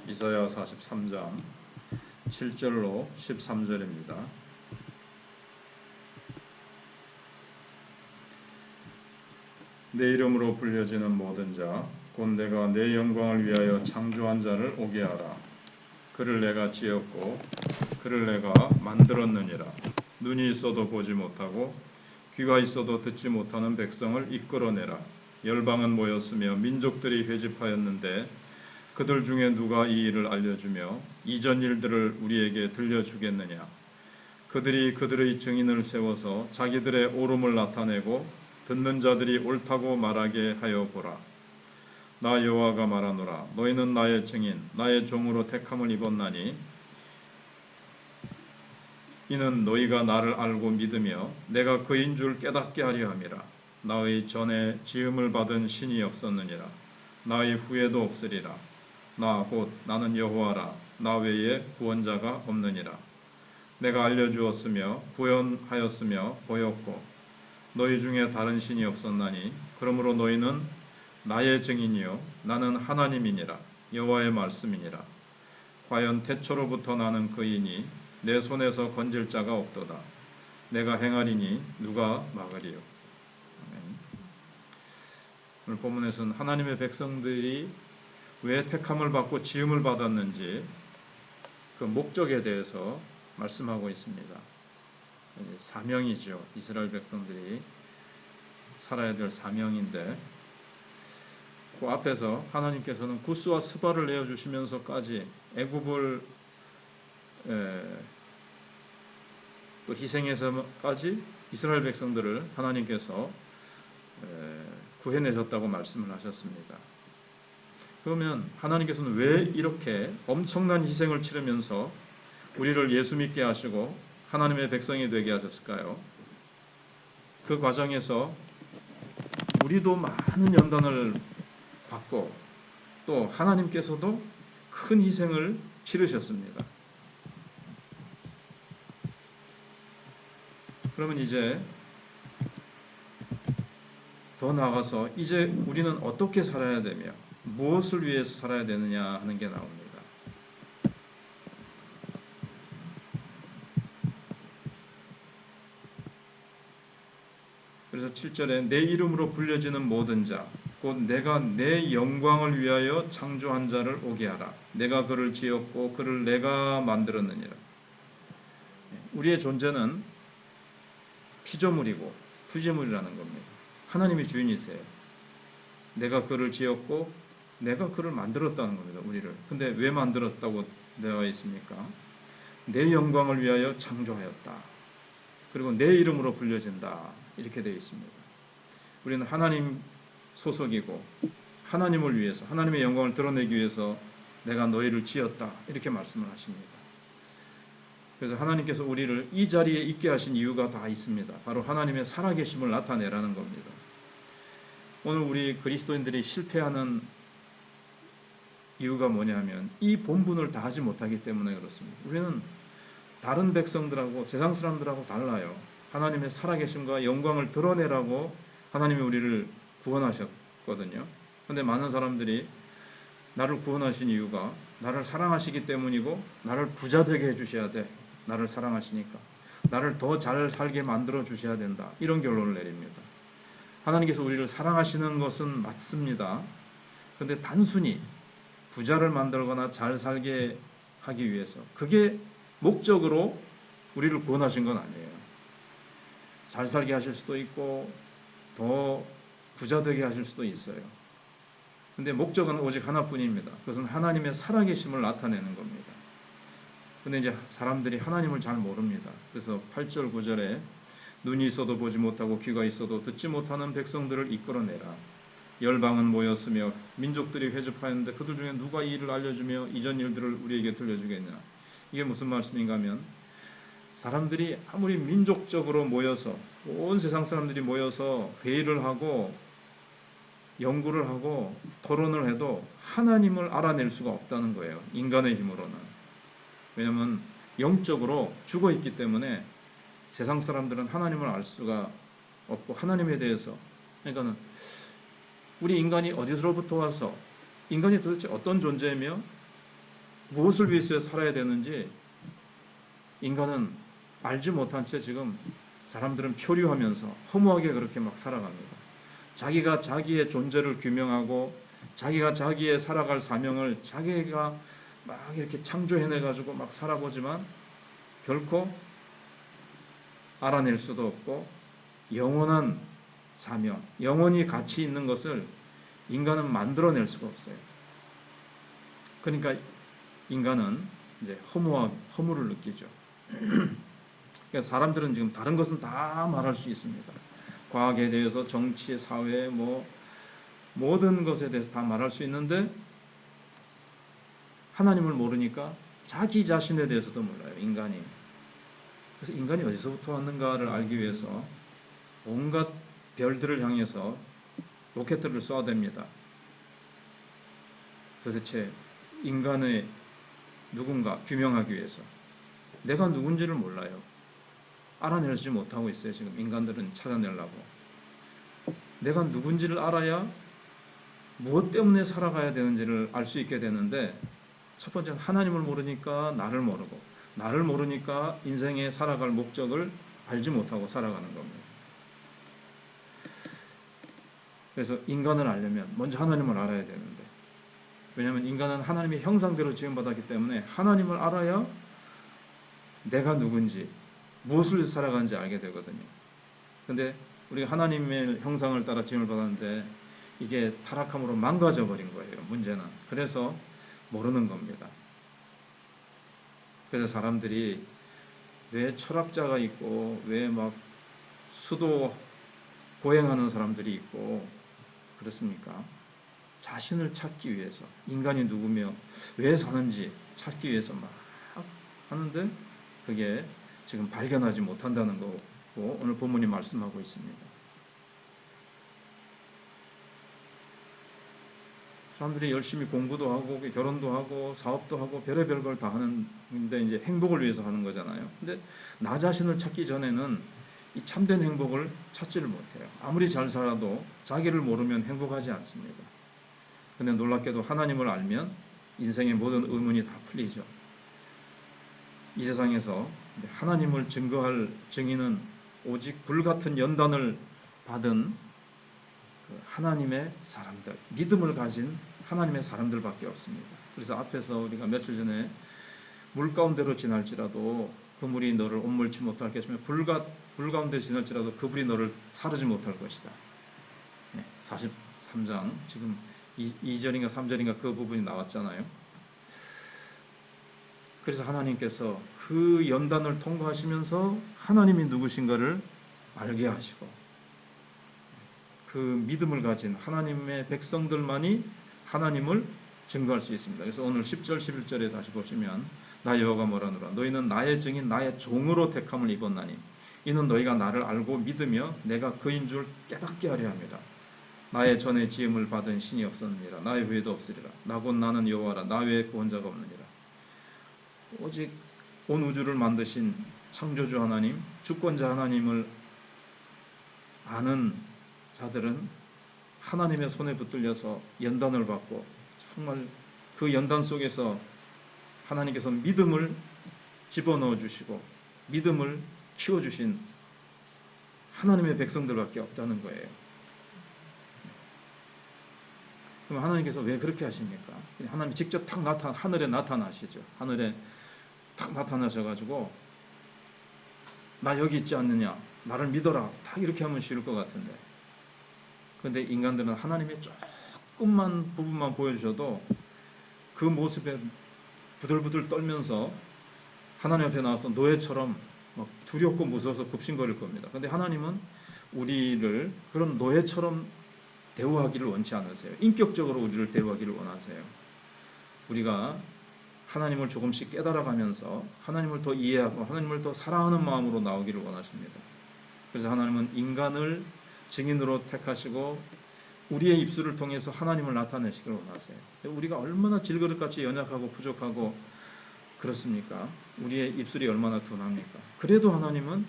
이사야 43장 7절로 13절입니다. 내 이름으로 불려지는 모든 자 곧 내가 내 영광을 위하여 창조한 자를 오게 하라. 그를 내가 지었고 그를 내가 만들었느니라. 눈이 있어도 보지 못하고 귀가 있어도 듣지 못하는 백성을 이끌어내라. 열방은 모였으며 민족들이 회집하였는데 그들 중에 누가 이 일을 알려주며 이전 일들을 우리에게 들려주겠느냐. 그들이 그들의 증인을 세워서 자기들의 옳음을 나타내고 듣는 자들이 옳다고 말하게 하여 보라. 나 여호와가 말하노라. 너희는 나의 증인 나의 종으로 택함을 입었나니 이는 너희가 나를 알고 믿으며 내가 그인 줄 깨닫게 하려 함이라. 나의 전에 지음을 받은 신이 없었느니라. 나의 후에도 없으리라. 나 곧 나는 여호와라. 나 외에 구원자가 없느니라. 내가 알려주었으며 구원하였으며 보였고 너희 중에 다른 신이 없었나니 그러므로 너희는 나의 증인이요 나는 하나님이니라. 여호와의 말씀이니라. 과연 태초로부터 나는 그이니 내 손에서 건질 자가 없도다. 내가 행하리니 누가 막으리요. 아멘. 오늘 본문에서는 하나님의 백성들이 왜 택함을 받고 지음을 받았는지 그 목적에 대해서 말씀하고 있습니다. 사명이죠. 이스라엘 백성들이 살아야 될 사명인데 그 앞에서 하나님께서는 구스와 스바를 내어주시면서까지 애굽을 또 희생해서까지 이스라엘 백성들을 하나님께서 구해내셨다고 말씀을 하셨습니다. 그러면 하나님께서는 왜 이렇게 엄청난 희생을 치르면서 우리를 예수 믿게 하시고 하나님의 백성이 되게 하셨을까요? 그 과정에서 우리도 많은 연단을 받고 또 하나님께서도 큰 희생을 치르셨습니다. 그러면 이제 더 나아가서 이제 우리는 어떻게 살아야 되며 무엇을 위해서 살아야 되느냐 하는 게 나옵니다. 그래서 7절에 내 이름으로 불려지는 모든 자 곧 내가 내 영광을 위하여 창조한 자를 오게 하라. 내가 그를 지었고 그를 내가 만들었느니라. 우리의 존재는 피조물이고 부재물이라는 겁니다. 하나님이 주인이세요. 내가 그를 지었고 내가 그를 만들었다는 겁니다. 우리를. 근데 왜 만들었다고 되어 있습니까? 내 영광을 위하여 창조하였다. 그리고 내 이름으로 불려진다. 이렇게 되어 있습니다. 우리는 하나님 소속이고 하나님을 위해서 하나님의 영광을 드러내기 위해서 내가 너희를 지었다. 이렇게 말씀을 하십니다. 그래서 하나님께서 우리를 이 자리에 있게 하신 이유가 다 있습니다. 바로 하나님의 살아계심을 나타내라는 겁니다. 오늘 우리 그리스도인들이 실패하는 이유가 뭐냐면 이 본분을 다 하지 못하기 때문에 그렇습니다. 우리는 다른 백성들하고 세상 사람들하고 달라요. 하나님의 살아계심과 영광을 드러내라고 하나님이 우리를 구원하셨거든요. 그런데 많은 사람들이 나를 구원하신 이유가 나를 사랑하시기 때문이고 나를 부자 되게 해주셔야 돼. 나를 사랑하시니까. 나를 더 잘 살게 만들어 주셔야 된다. 이런 결론을 내립니다. 하나님께서 우리를 사랑하시는 것은 맞습니다. 그런데 단순히 부자를 만들거나 잘 살게 하기 위해서 그게 목적으로 우리를 구원하신 건 아니에요. 잘 살게 하실 수도 있고 더 부자 되게 하실 수도 있어요. 근데 목적은 오직 하나뿐입니다. 그것은 하나님의 살아계심을 나타내는 겁니다. 근데 이제 사람들이 하나님을 잘 모릅니다. 그래서 8절 9절에 눈이 있어도 보지 못하고 귀가 있어도 듣지 못하는 백성들을 이끌어내라. 열방은 모였으며 민족들이 회집하였는데 그들 중에 누가 이 일을 알려주며 이전 일들을 우리에게 들려주겠느냐. 이게 무슨 말씀인가 하면 사람들이 아무리 민족적으로 모여서 온 세상 사람들이 모여서 회의를 하고 연구를 하고 토론을 해도 하나님을 알아낼 수가 없다는 거예요. 인간의 힘으로는. 왜냐하면 영적으로 죽어있기 때문에 세상 사람들은 하나님을 알 수가 없고 하나님에 대해서 그러니까는 우리 인간이 어디서부터 와서 인간이 도대체 어떤 존재이며 무엇을 위해서 살아야 되는지 인간은 알지 못한 채 지금 사람들은 표류하면서 허무하게 그렇게 막 살아갑니다. 자기가 자기의 존재를 규명하고 자기가 자기의 살아갈 사명을 자기가 막 이렇게 창조해내가지고 막 살아보지만 결코 알아낼 수도 없고 영원한 사명, 영원히 가치 있는 것을 인간은 만들어낼 수가 없어요. 그러니까 인간은 이제 허무를 느끼죠. 그러니까 사람들은 지금 다른 것은 다 말할 수 있습니다. 과학에 대해서, 정치, 사회, 뭐 모든 것에 대해서 다 말할 수 있는데 하나님을 모르니까 자기 자신에 대해서도 몰라요. 인간이. 그래서 인간이 어디서부터 왔는가를 알기 위해서 온갖 별들을 향해서 로켓들을 쏘아댑니다. 도대체 인간의 누군가 규명하기 위해서. 내가 누군지를 몰라요. 알아내지 못하고 있어요. 지금 인간들은 찾아내려고. 내가 누군지를 알아야 무엇 때문에 살아가야 되는지를 알 수 있게 되는데, 첫 번째는 하나님을 모르니까 나를 모르고, 나를 모르니까 인생에 살아갈 목적을 알지 못하고 살아가는 겁니다. 그래서 인간을 알려면 먼저 하나님을 알아야 되는데, 왜냐하면 인간은 하나님의 형상대로 지음받았기 때문에 하나님을 알아야 내가 누군지, 무엇을 위해서 살아가는지 알게 되거든요. 근데 우리가 하나님의 형상을 따라 지음을 받았는데 이게 타락함으로 망가져 버린 거예요. 문제는. 그래서 모르는 겁니다. 그래서 사람들이 왜 철학자가 있고 왜 막 수도 고행하는 사람들이 있고 그렇습니까? 자신을 찾기 위해서, 인간이 누구며 왜 사는지 찾기 위해서 막 하는데 그게 지금 발견하지 못한다는 거고 오늘 본문이 말씀하고 있습니다. 사람들이 열심히 공부도 하고 결혼도 하고 사업도 하고 별의별 걸 다 하는데 이제 행복을 위해서 하는 거잖아요. 근데 나 자신을 찾기 전에는 이 참된 행복을 찾지를 못해요. 아무리 잘 살아도 자기를 모르면 행복하지 않습니다. 근데 놀랍게도 하나님을 알면 인생의 모든 의문이 다 풀리죠. 이 세상에서 하나님을 증거할 증인은 오직 불같은 연단을 받은 하나님의 사람들, 믿음을 가진 하나님의 사람들밖에 없습니다. 그래서 앞에서 우리가 며칠 전에 물 가운데로 지날지라도 그 물이 너를 옴몰치 못할 것이며 불 가운데 지날지라도 그 불이 너를 사르지 못할 것이다. 43장 지금 2절인가 3절인가 그 부분이 나왔잖아요. 그래서 하나님께서 그 연단을 통과하시면서 하나님이 누구신가를 알게 하시고 그 믿음을 가진 하나님의 백성들만이 하나님을 증거할 수 있습니다. 그래서 오늘 10절 11절에 다시 보시면 나 여호와가 뭐라노라 너희는 나의 증인 나의 종으로 택함을 입었나니 이는 너희가 나를 알고 믿으며 내가 그인 줄 깨닫게 하려 합니다. 나의 전에 지음을 받은 신이 없었느니라 나의 후에도 없으리라 나 곧 나는 여호와라 나 외에 구원자가 없느니라. 오직 온 우주를 만드신 창조주 하나님 주권자 하나님을 아는 자들은 하나님의 손에 붙들려서 연단을 받고 정말 그 연단 속에서 하나님께서 믿음을 집어넣어 주시고 믿음을 키워주신 하나님의 백성들밖에 없다는 거예요. 그럼 하나님께서 왜 그렇게 하십니까? 하나님 직접 하늘에 나타나시죠. 하늘에 탁 나타나셔가지고 나 여기 있지 않느냐 나를 믿어라 딱 이렇게 하면 쉬울 것 같은데 그런데 인간들은 하나님의 조금만 부분만 보여주셔도 그 모습에 부들부들 떨면서 하나님 앞에 나와서 노예처럼 막 두렵고 무서워서 굽신거릴 겁니다. 그런데 하나님은 우리를 그런 노예처럼 대우하기를 원치 않으세요. 인격적으로 우리를 대우하기를 원하세요. 우리가 하나님을 조금씩 깨달아가면서 하나님을 더 이해하고 하나님을 더 사랑하는 마음으로 나오기를 원하십니다. 그래서 하나님은 인간을 증인으로 택하시고 우리의 입술을 통해서 하나님을 나타내시기를 원하세요. 우리가 얼마나 질그릇같이 연약하고 부족하고 그렇습니까? 우리의 입술이 얼마나 둔합니까? 그래도 하나님은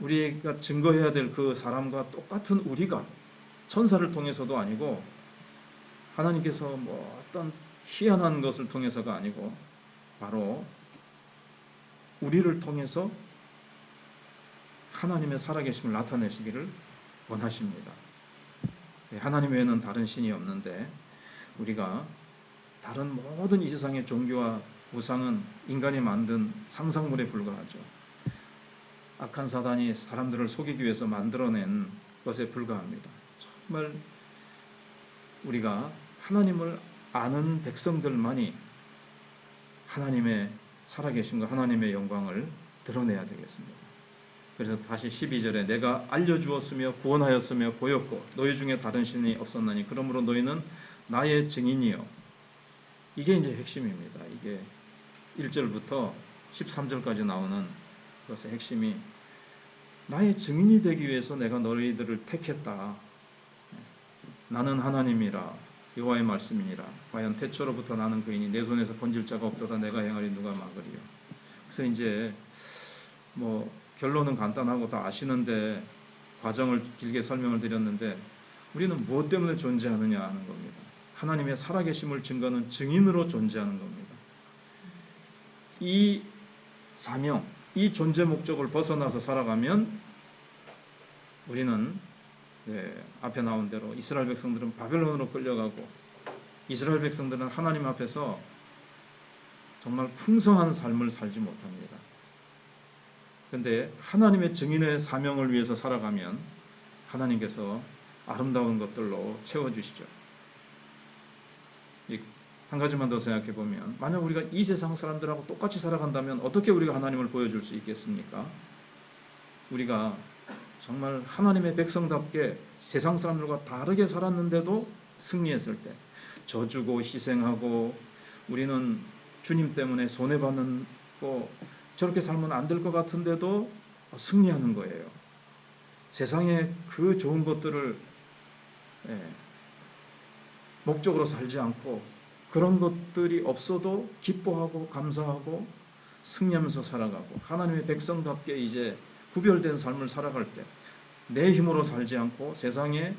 우리가 증거해야 될 그 사람과 똑같은 우리가 천사를 통해서도 아니고 하나님께서 뭐 어떤 희한한 것을 통해서가 아니고 바로 우리를 통해서 하나님의 살아계심을 나타내시기를 원하십니다. 하나님 외에는 다른 신이 없는데 우리가 다른 모든 이 세상의 종교와 우상은 인간이 만든 상상물에 불과하죠. 악한 사단이 사람들을 속이기 위해서 만들어낸 것에 불과합니다. 정말 우리가 하나님을 아는 백성들만이 하나님의 살아계심과 하나님의 영광을 드러내야 되겠습니다. 그래서 다시 12절에 내가 알려주었으며 구원하였으며 보였고 너희 중에 다른 신이 없었나니 그러므로 너희는 나의 증인이요. 이게 이제 핵심입니다. 이게 1절부터 13절까지 나오는 것의 핵심이 나의 증인이 되기 위해서 내가 너희들을 택했다. 나는 하나님이라 여호와의 말씀이니라. 과연 태초로부터 나는 그이니 내 손에서 건질 자가 없도다. 내가 행하리 누가 막으리요. 그래서 이제 뭐 결론은 간단하고 다 아시는데 과정을 길게 설명을 드렸는데 우리는 무엇 때문에 존재하느냐 하는 겁니다. 하나님의 살아계심을 증거하는 증인으로 존재하는 겁니다. 이 사명, 이 존재 목적을 벗어나서 살아가면 우리는 앞에 나온 대로 이스라엘 백성들은 바벨론으로 끌려가고 이스라엘 백성들은 하나님 앞에서 정말 풍성한 삶을 살지 못합니다. 그런데 하나님의 증인의 사명을 위해서 살아가면 하나님께서 아름다운 것들로 채워주시죠. 한 가지만 더 생각해 보면 만약 우리가 이 세상 사람들하고 똑같이 살아간다면 어떻게 우리가 하나님을 보여줄 수 있겠습니까? 우리가 정말 하나님의 백성답게 세상 사람들과 다르게 살았는데도 승리했을 때 져주고 희생하고 우리는 주님 때문에 손해받는 거 저렇게 살면 안 될 것 같은데도 승리하는 거예요. 세상에 그 좋은 것들을 목적으로 살지 않고 그런 것들이 없어도 기뻐하고 감사하고 승리하면서 살아가고 하나님의 백성답게 이제 구별된 삶을 살아갈 때 내 힘으로 살지 않고 세상의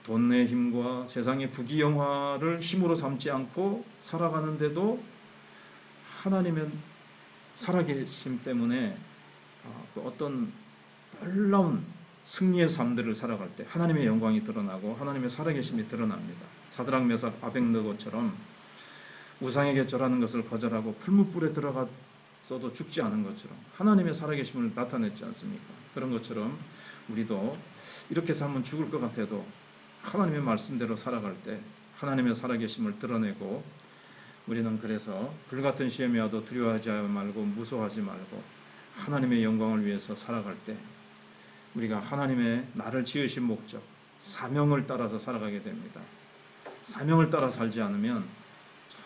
돈의 힘과 세상의 부귀영화를 힘으로 삼지 않고 살아가는데도 하나님의 살아계심 때문에 어떤 놀라운 승리의 삶들을 살아갈 때 하나님의 영광이 드러나고 하나님의 살아계심이 드러납니다. 사드락 메삭 아벳느고처럼 우상에게 절하는 것을 거절하고 풀무불에 들어가서도 죽지 않은 것처럼 하나님의 살아계심을 나타냈지 않습니까? 그런 것처럼 우리도 이렇게 살면 죽을 것 같아도 하나님의 말씀대로 살아갈 때 하나님의 살아계심을 드러내고 우리는 그래서 불같은 시험이 와도 두려워하지 말고 무서워하지 말고 하나님의 영광을 위해서 살아갈 때 우리가 하나님의 나를 지으신 목적, 사명을 따라서 살아가게 됩니다. 사명을 따라 살지 않으면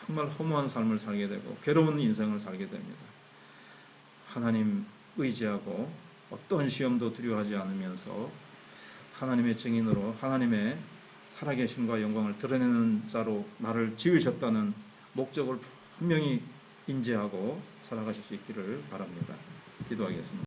정말 허무한 삶을 살게 되고 괴로운 인생을 살게 됩니다. 하나님 의지하고 어떤 시험도 두려워하지 않으면서 하나님의 증인으로 하나님의 살아계심과 영광을 드러내는 자로 나를 지으셨다는 목적을 분명히 인지하고 살아가실 수 있기를 바랍니다. 기도하겠습니다.